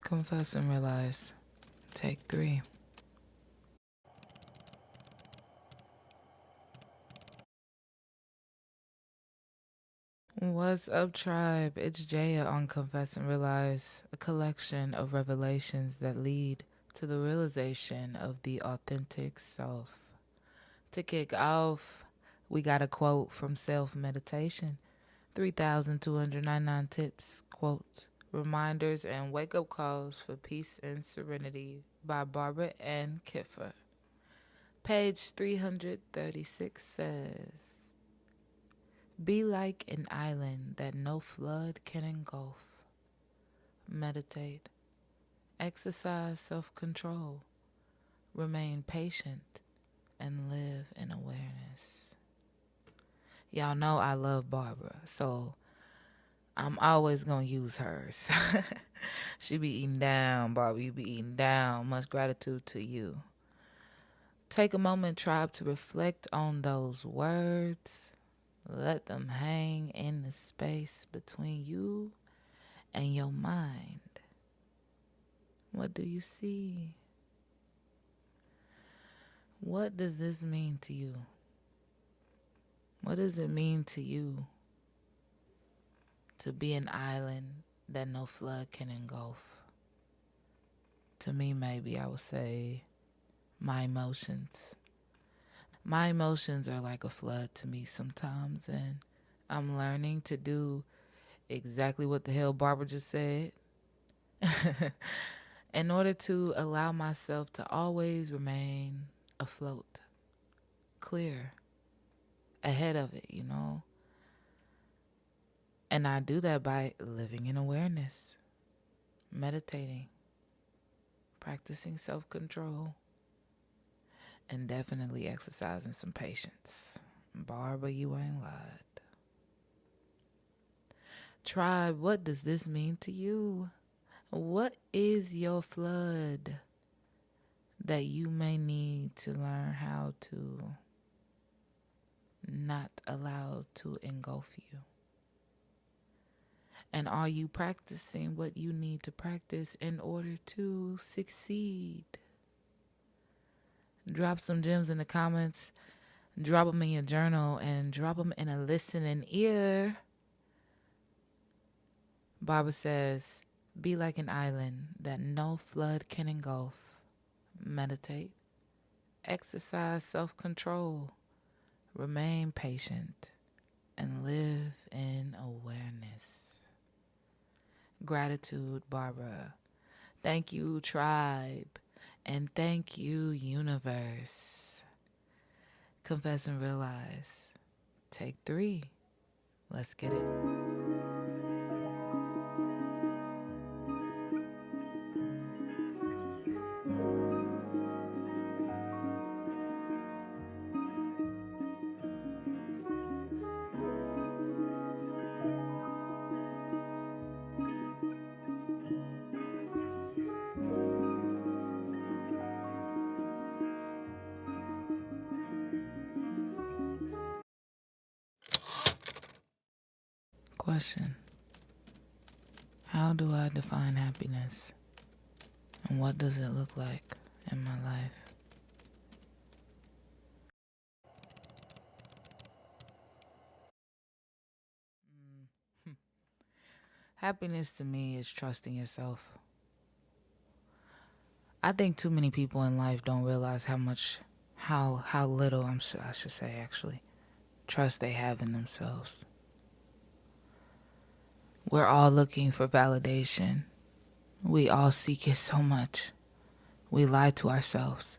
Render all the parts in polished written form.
Confess and realize. Take 3. What's up, tribe? It's Jaya on Confess and Realize, a collection of revelations that lead to the realization of the authentic self. To kick off, we got a quote from Self Meditation, 3,299 tips, quotes, reminders, and wake-up calls for peace and serenity by Barbara Ann Kiffer. Page 336 says, be like an island that no flood can engulf. Meditate. Exercise self-control. Remain patient and live in awareness. Y'all know I love Barbara, so I'm always going to use hers. She be eating down, Barbara. You be eating down. Much gratitude to you. Take a moment, tribe, to reflect on those words. Let them hang in the space between you and your mind. What do you see? What does this mean to you? What does it mean to you to be an island that no flood can engulf? To me, maybe I would say my emotions. My emotions are like a flood to me sometimes, and I'm learning to do exactly what the hell Barbara just said in order to allow myself to always remain afloat, clear, ahead of it, you know. And I do that by living in awareness, meditating, practicing self-control, and definitely exercising some patience. Barbara, you ain't lied. Tribe, what does this mean to you? What is your flood that you may need to learn how to not allow to engulf you? And are you practicing what you need to practice in order to succeed? Drop some gems in the comments, drop them in your journal, and drop them in a listening ear. Barbara says, be like an island that no flood can engulf. Meditate. Exercise self-control. Remain patient. And live in awareness. Gratitude, Barbara. Thank you, tribe. And thank you, universe. Confess and realize. Take 3. Let's get it. Question. How do I define happiness? And what does it look like in my life? Happiness to me is trusting yourself. I think too many people in life don't realize how little, I should say actually, trust they have in themselves. We're all looking for validation. We all seek it so much. We lie to ourselves.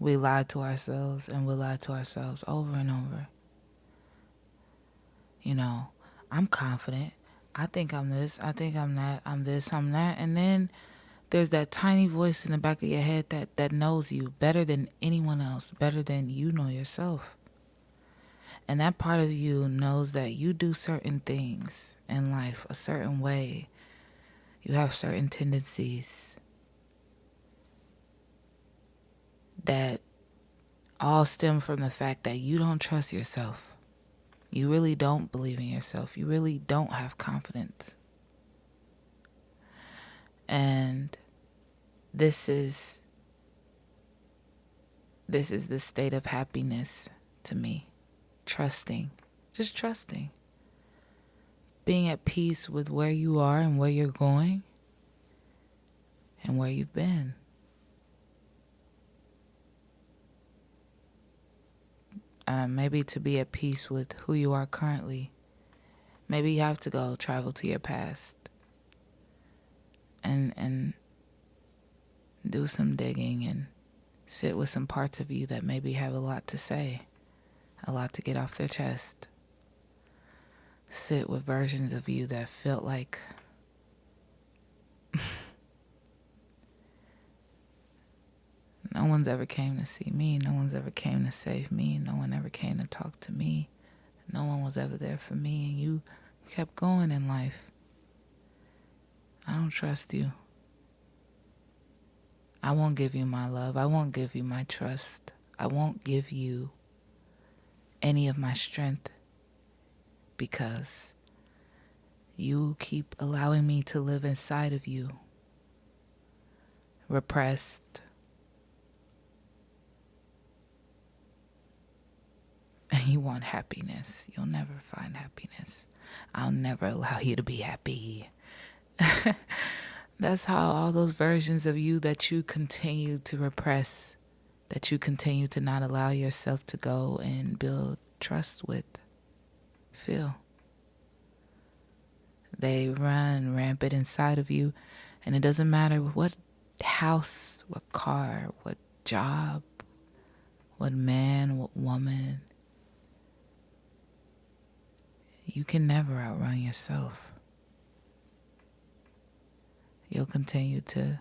We lie to ourselves and we lie to ourselves over and over. You know, I'm confident. I think I'm this. I think I'm that. I'm this. I'm that. And then there's that tiny voice in the back of your head that knows you better than anyone else, better than you know yourself. And that part of you knows that you do certain things in life a certain way. You have certain tendencies that all stem from the fact that you don't trust yourself. You really don't believe in yourself. You really don't have confidence. And This is the state of happiness to me. Trusting. Just trusting. Being at peace with where you are and where you're going and where you've been. Maybe to be at peace with who you are currently. Maybe you have to go travel to your past and do some digging and sit with some parts of you that maybe have a lot to say, a lot to get off their chest. Sit with versions of you that felt like no one's ever came to see me. No one's ever came to save me. No one ever came to talk to me. No one was ever there for me. And you kept going in life. I don't trust you. I won't give you my love. I won't give you my trust. I won't give you any of my strength because you keep allowing me to live inside of you. Repressed. And you want happiness. You'll never find happiness. I'll never allow you to be happy. That's how all those versions of you that you continue to repress, that you continue to not allow yourself to go and build trust with, feel. They run rampant inside of you, and it doesn't matter what house, what car, what job, what man, what woman. You can never outrun yourself. You'll continue to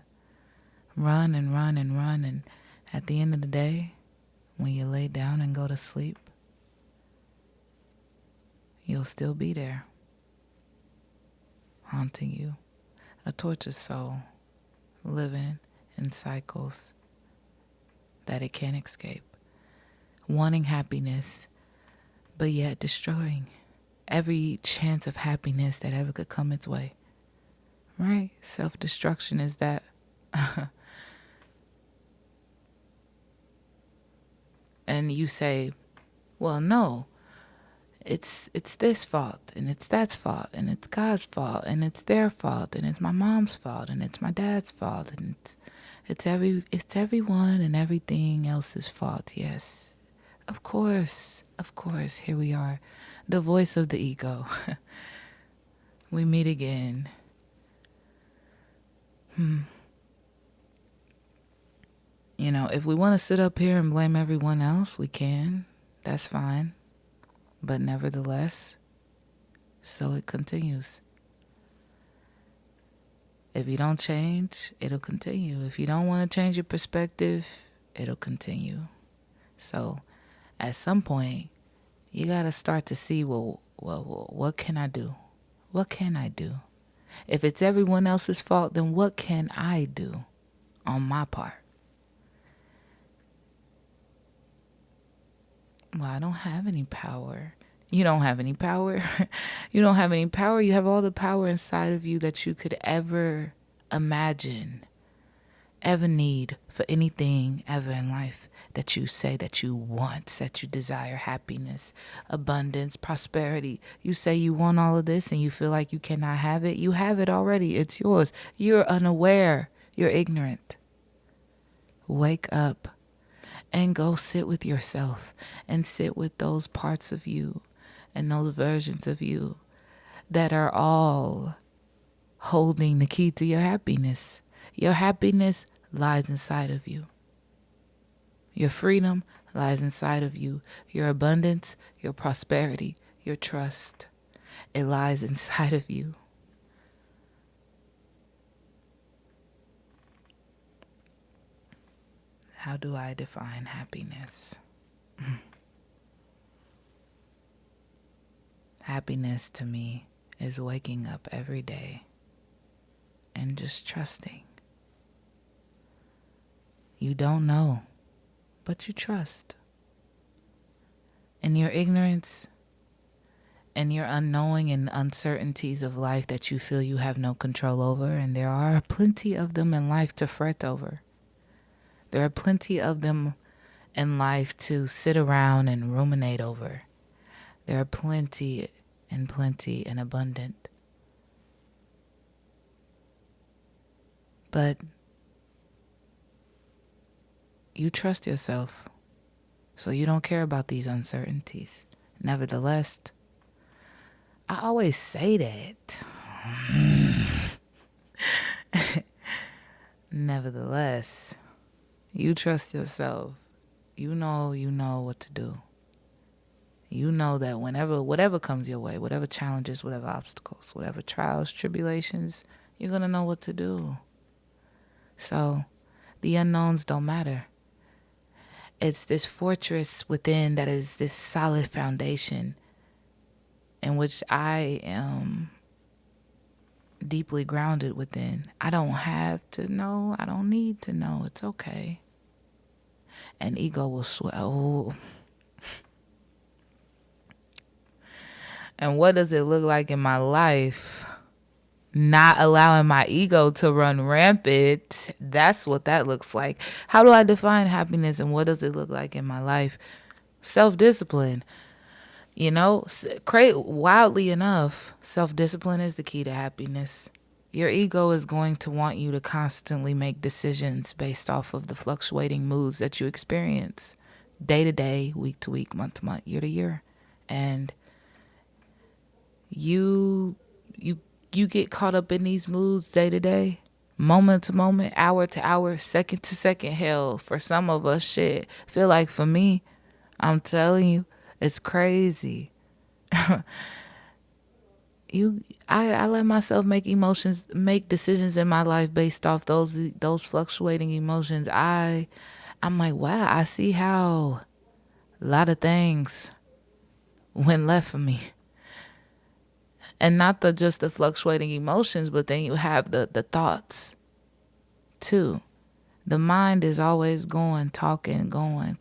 run and run and run, and at the end of the day, when you lay down and go to sleep, you'll still be there, haunting you, a tortured soul, living in cycles that it can't escape, wanting happiness, but yet destroying every chance of happiness that ever could come its way. Right? Self-destruction is that. And you say, well, no, it's this fault, and it's that's fault, and it's God's fault, and it's their fault, and it's my mom's fault, and it's my dad's fault, and it's everyone and everything else's fault. Yes, of course, here we are, the voice of the ego. We meet again. You know, if we want to sit up here and blame everyone else, we can. That's fine. But nevertheless, so it continues. If you don't change, it'll continue. If you don't want to change your perspective, it'll continue. So at some point, you got to start to see, well, what can I do? What can I do? If it's everyone else's fault, then what can I do on my part? Well, I don't have any power. You don't have any power. You don't have any power. You have all the power inside of you that you could ever imagine, ever need for anything ever in life that you say that you want, that you desire happiness, abundance, prosperity. You say you want all of this and you feel like you cannot have it. You have it already. It's yours. You're unaware. You're ignorant. Wake up and go sit with yourself and sit with those parts of you and those versions of you that are all holding the key to your happiness. Your happiness lies inside of you. Your freedom lies inside of you. Your abundance, your prosperity, your trust, it lies inside of you. How do I define happiness? Happiness to me is waking up every day and just trusting. You don't know, but you trust. In your ignorance, and your unknowing and uncertainties of life that you feel you have no control over, and there are plenty of them in life to fret over. There are plenty of them in life to sit around and ruminate over. There are plenty and abundant. But you trust yourself, so you don't care about these uncertainties. Nevertheless, I always say that. Nevertheless, you trust yourself. You know what to do. You know that whatever comes your way, whatever challenges, whatever obstacles, whatever trials, tribulations, you're going to know what to do. So the unknowns don't matter. It's this fortress within that is this solid foundation in which I am deeply grounded within. I don't have to know. I don't need to know. It's okay. And ego will swell. And what does it look like in my life? Not allowing my ego to run rampant. That's what that looks like. How do I define happiness, and what does it look like in my life? Self-discipline. Wildly enough, self-discipline is the key to happiness. Your ego is going to want you to constantly make decisions based off of the fluctuating moods that you experience day to day, week to week, month to month, year to year. And you get caught up in these moods day to day, moment to moment, hour to hour, second to second. Hell, for some of us, shit, feel like for me, I'm telling you, it's crazy. I let myself make decisions in my life based off those fluctuating emotions. I'm like, wow, I see how a lot of things went left for me. And not just the fluctuating emotions, but then you have the thoughts too. The mind is always talking, going.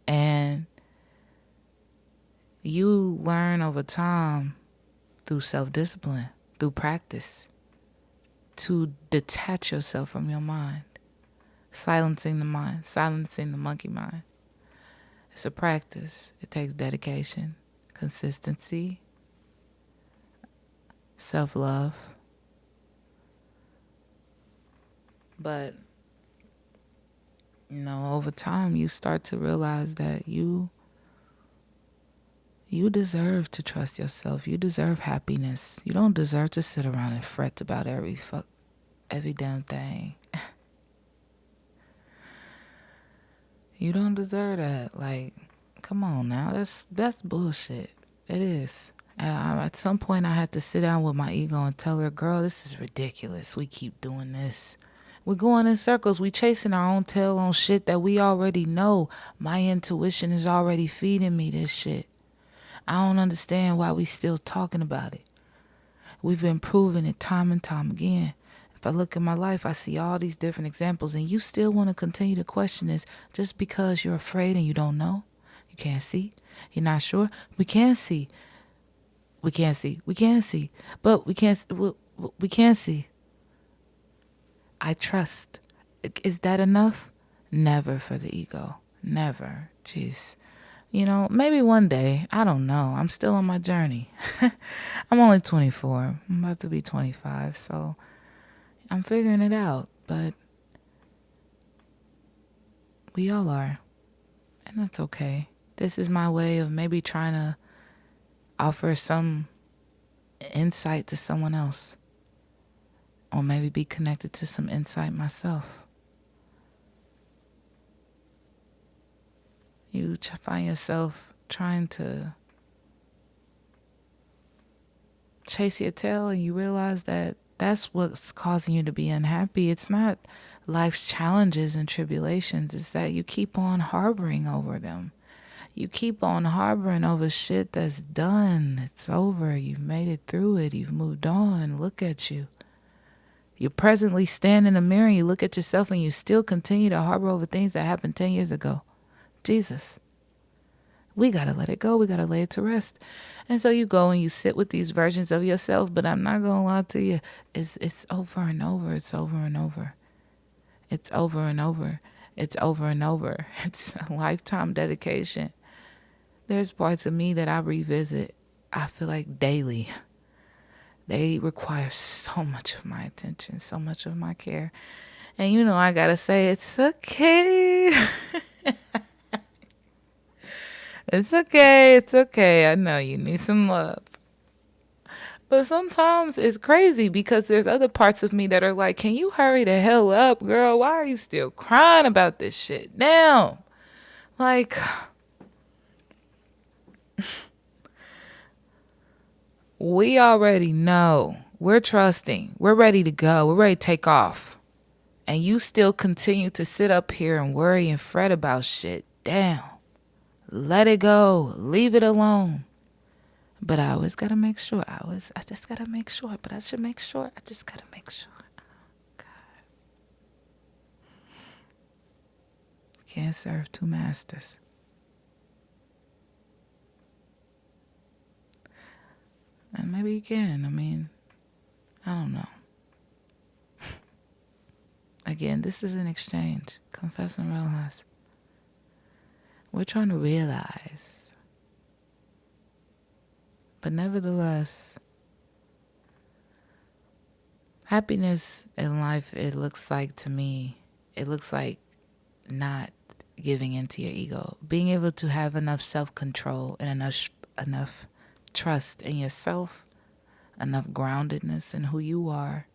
And you learn over time through self-discipline, through practice, to detach yourself from your mind, silencing the mind, silencing the monkey mind. It's a practice. It takes dedication, consistency, self-love. But, over time you start to realize that you deserve to trust yourself. You deserve happiness. You don't deserve to sit around and fret about every damn thing. You don't deserve that. Like, come on now. That's bullshit. It is. At some point, I had to sit down with my ego and tell her, girl, this is ridiculous. We keep doing this. We're going in circles. We chasing our own tail on shit that we already know. My intuition is already feeding me this shit. I don't understand why we still talking about it. We've been proving it time and time again. If I look at my life, I see all these different examples, and you still want to continue to question this just because you're afraid and you don't know? You can't see? You're not sure? We can see. We can't see. We can see. But we can't see. I trust. Is that enough? Never for the ego. Never. Jeez. Maybe one day. I don't know. I'm still on my journey. I'm only 24. I'm about to be 25, so I'm figuring it out. But we all are. And that's okay. This is my way of maybe trying to offer some insight to someone else. Or maybe be connected to some insight myself. You find yourself trying to chase your tail, and you realize that that's what's causing you to be unhappy. It's not life's challenges and tribulations. It's that you keep on harboring over them. You keep on harboring over shit that's done. It's over. You've made it through it. You've moved on. Look at you. You presently stand in the mirror and you look at yourself and you still continue to harbor over things that happened 10 years ago. Jesus. We got to let it go. We got to lay it to rest. And so you go and you sit with these versions of yourself, but I'm not going to lie to you. It's over and over. It's over and over. It's over and over. It's over and over. It's a lifetime dedication. There's parts of me that I revisit, I feel like daily. They require so much of my attention, so much of my care. And you know, I gotta say, it's okay. It's okay. It's okay. I know you need some love. But sometimes it's crazy because there's other parts of me that are like, can you hurry the hell up, girl? Why are you still crying about this shit now? Like, we already know. We're trusting. We're ready to go. We're ready to take off. And you still continue to sit up here and worry and fret about shit. Damn. Let it go. Leave it alone. But I always gotta make sure. I just gotta make sure. But I should make sure. I just gotta make sure. God. Can't serve two masters. And maybe you can. I mean, I don't know. Again, this is an exchange. Confess and realize. We're trying to realize. But nevertheless, happiness in life, it looks like to me, it looks like not giving into your ego. Being able to have enough self-control and enough trust in yourself, enough groundedness in who you are,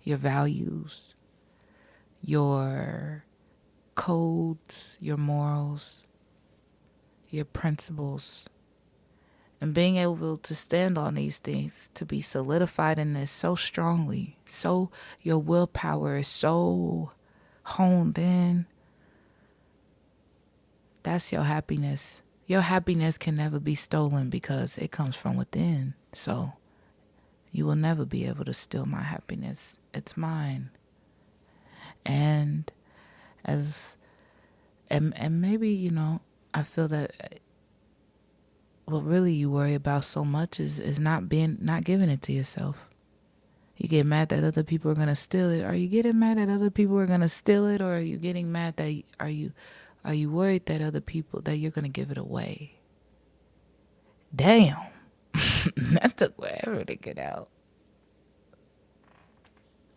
your values, your codes, your morals, your principles, and being able to stand on these things, to be solidified in this so strongly, so your willpower is so honed in. That's your happiness. Your happiness can never be stolen because it comes from within. So you will never be able to steal my happiness. It's mine. And maybe, you know, I feel that what really you worry about so much is not giving it to yourself. You get mad that other people are gonna steal it. Are you getting mad that other people are gonna steal it, or are you getting mad that are you worried that other people that you're gonna give it away? Damn. That took forever to get out.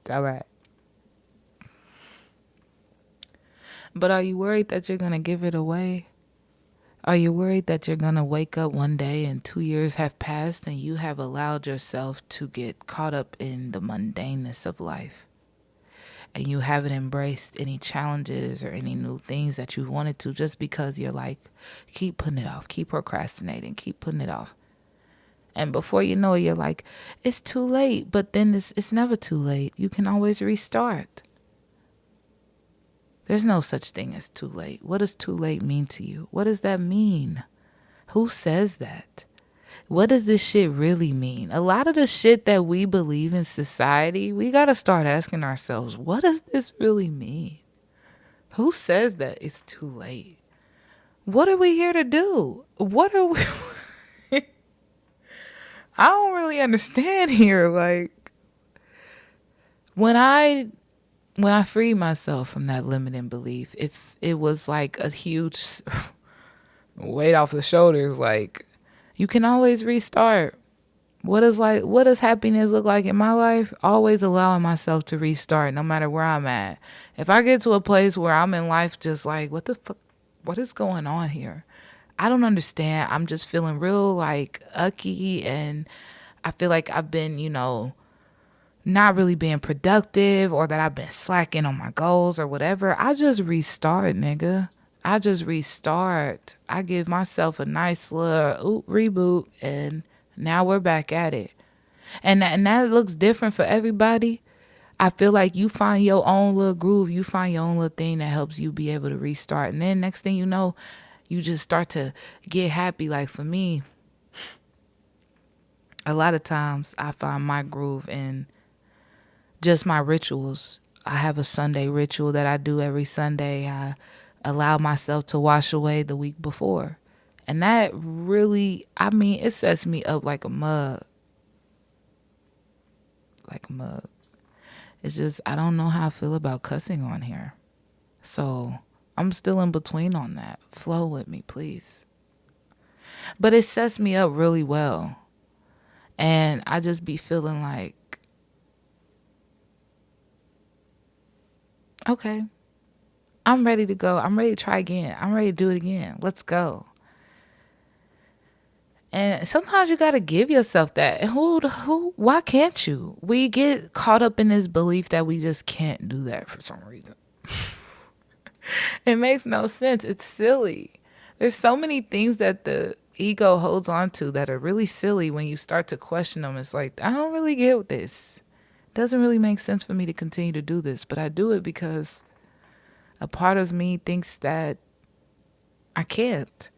It's all right. But are you worried that you're gonna give it away? Are you worried that you're going to wake up one day and 2 years have passed and you have allowed yourself to get caught up in the mundaneness of life? And you haven't embraced any challenges or any new things that you wanted to just because you're like, keep putting it off, keep procrastinating, keep putting it off. And before you know it, you're like, it's too late. But then it's never too late. You can always restart. There's no such thing as too late. What does too late mean to you? What does that mean? Who says that? What does this shit really mean? A lot of the shit that we believe in society, we got to start asking ourselves, what does this really mean? Who says that it's too late? What are we here to do? What are we... I don't really understand here. Like, when I freed myself from that limiting belief, if it was like a huge weight off the shoulders, like, you can always restart. What does happiness look like in my life? Always allowing myself to restart no matter where I'm at. If I get to a place where I'm in life just like, what the fuck, what is going on here? I don't understand. I'm just feeling real like ucky, and I feel like I've been, you know, not really being productive, or that I've been slacking on my goals or whatever. I just restart, nigga. I just restart. I give myself a nice little reboot, and now we're back at it. And that looks different for everybody. I feel like you find your own little groove. You find your own little thing that helps you be able to restart. And then next thing you know, you just start to get happy. Like for me, a lot of times I find my groove in just my rituals. I have a Sunday ritual that I do every Sunday. I allow myself to wash away the week before. And that really, I mean, it sets me up like a mug. Like a mug. It's just, I don't know how I feel about cussing on here. So I'm still in between on that. Flow with me, please. But it sets me up really well. And I just be feeling like, okay, I'm ready to go. I'm ready to try again. I'm ready to do it again. Let's go. And sometimes you got to give yourself that. And why can't you? We get caught up in this belief that we just can't do that for some reason. It makes no sense. It's silly. There's so many things that the ego holds on to that are really silly when you start to question them. It's like, I don't really get this. It doesn't really make sense for me to continue to do this, but I do it because a part of me thinks that I can't.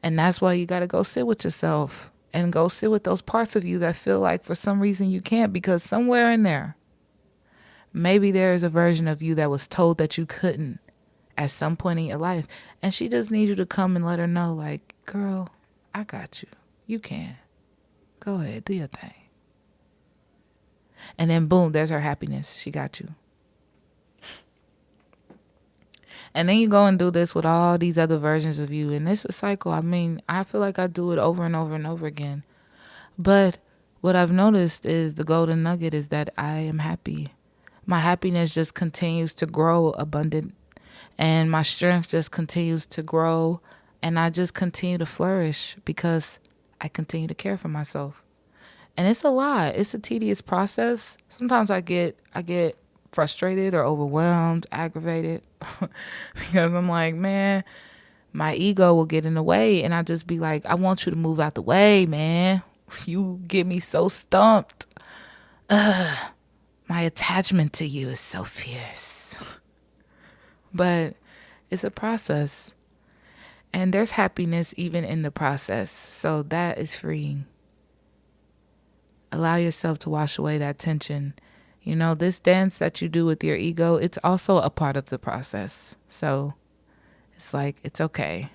And that's why you got to go sit with yourself and go sit with those parts of you that feel like for some reason you can't, because somewhere in there, maybe there is a version of you that was told that you couldn't at some point in your life. And she just needs you to come and let her know, like, girl, I got you. You can. Go ahead, do your thing. And then boom, there's her happiness. She got you. And then you go and do this with all these other versions of you. And it's a cycle. I mean, I feel like I do it over and over and over again. But what I've noticed is the golden nugget is that I am happy. My happiness just continues to grow abundant. And my strength just continues to grow. And I just continue to flourish because I continue to care for myself. And it's a lot. It's a tedious process. Sometimes I get frustrated or overwhelmed, aggravated because I'm like, man, my ego will get in the way, and I just be like, I want you to move out the way, man. You get me so stumped. My attachment to you is so fierce. But it's a process. And there's happiness even in the process. So that is freeing. Allow yourself to wash away that tension. You know, this dance that you do with your ego, it's also a part of the process. So it's like, it's okay.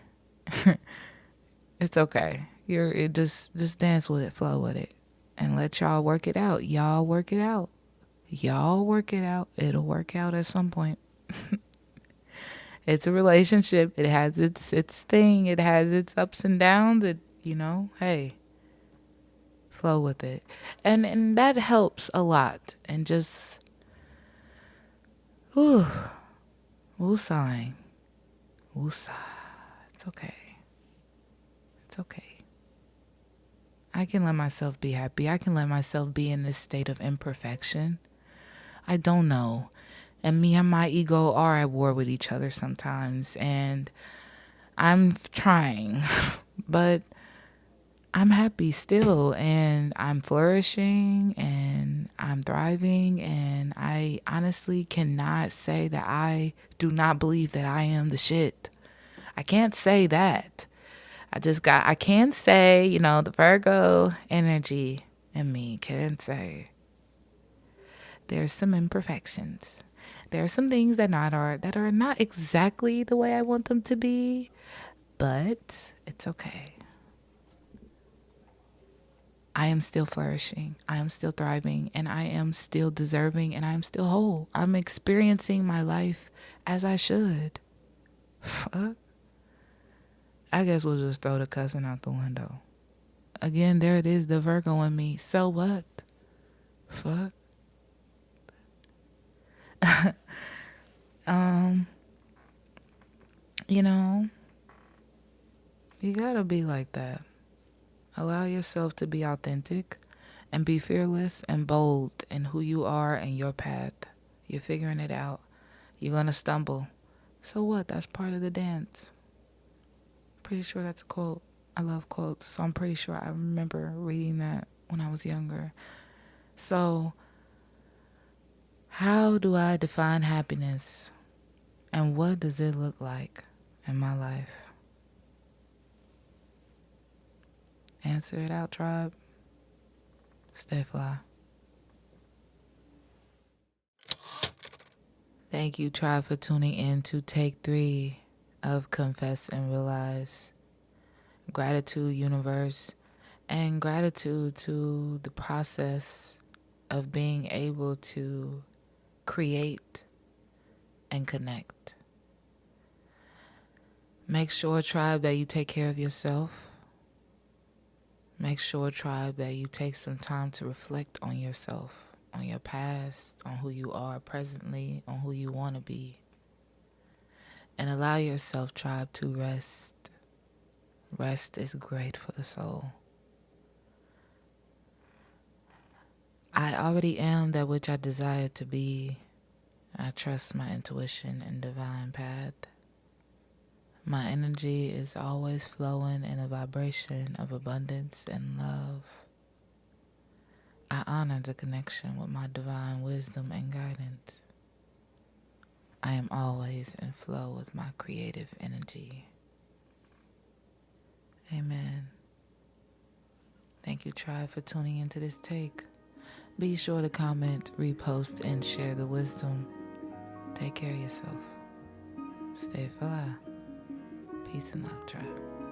It's okay. It just dance with it, flow with it, and let y'all work it out. Y'all work it out. Y'all work it out. It'll work out at some point. It's a relationship. It has its thing. It has its ups and downs. It, hey, flow with it. And that helps a lot. And just woosahing. Woosah. It's okay. It's okay. I can let myself be happy. I can let myself be in this state of imperfection. I don't know. And me and my ego are at war with each other sometimes. And I'm trying. But I'm happy still. And I'm flourishing. And I'm thriving. And I honestly cannot say that I do not believe that I am the shit. I can't say that. I can say, the Virgo energy in me can say there's some imperfections. There are some things that are not exactly the way I want them to be, but it's okay. I am still flourishing. I am still thriving, and I am still deserving, and I am still whole. I'm experiencing my life as I should. Fuck. I guess we'll just throw the cussing out the window. Again, there it is, the Virgo in me. So what? Fuck. You gotta be like that. Allow yourself to be authentic and be fearless and bold in who you are and your path. You're figuring it out. You're gonna stumble. So what? That's part of the dance. Pretty sure that's a quote. I love quotes, so I'm pretty sure I remember reading that when I was younger. So, how do I define happiness? And what does it look like in my life? Answer it out, tribe. Stay fly. Thank you, tribe, for tuning in to take 3 of Confess and Realize. Gratitude, universe, and gratitude to the process of being able to create and connect. Make sure, tribe, that you take care of yourself. Make sure, tribe, that you take some time to reflect on yourself, on your past, on who you are presently, on who you want to be. And allow yourself, tribe, to rest. Rest is great for the soul. I already am that which I desire to be. I trust my intuition and divine path. My energy is always flowing in a vibration of abundance and love. I honor the connection with my divine wisdom and guidance. I am always in flow with my creative energy. Amen. Thank you, tribe, for tuning into this take. Be sure to comment, repost, and share the wisdom. Take care of yourself. Stay fly. Peace and love, tribe.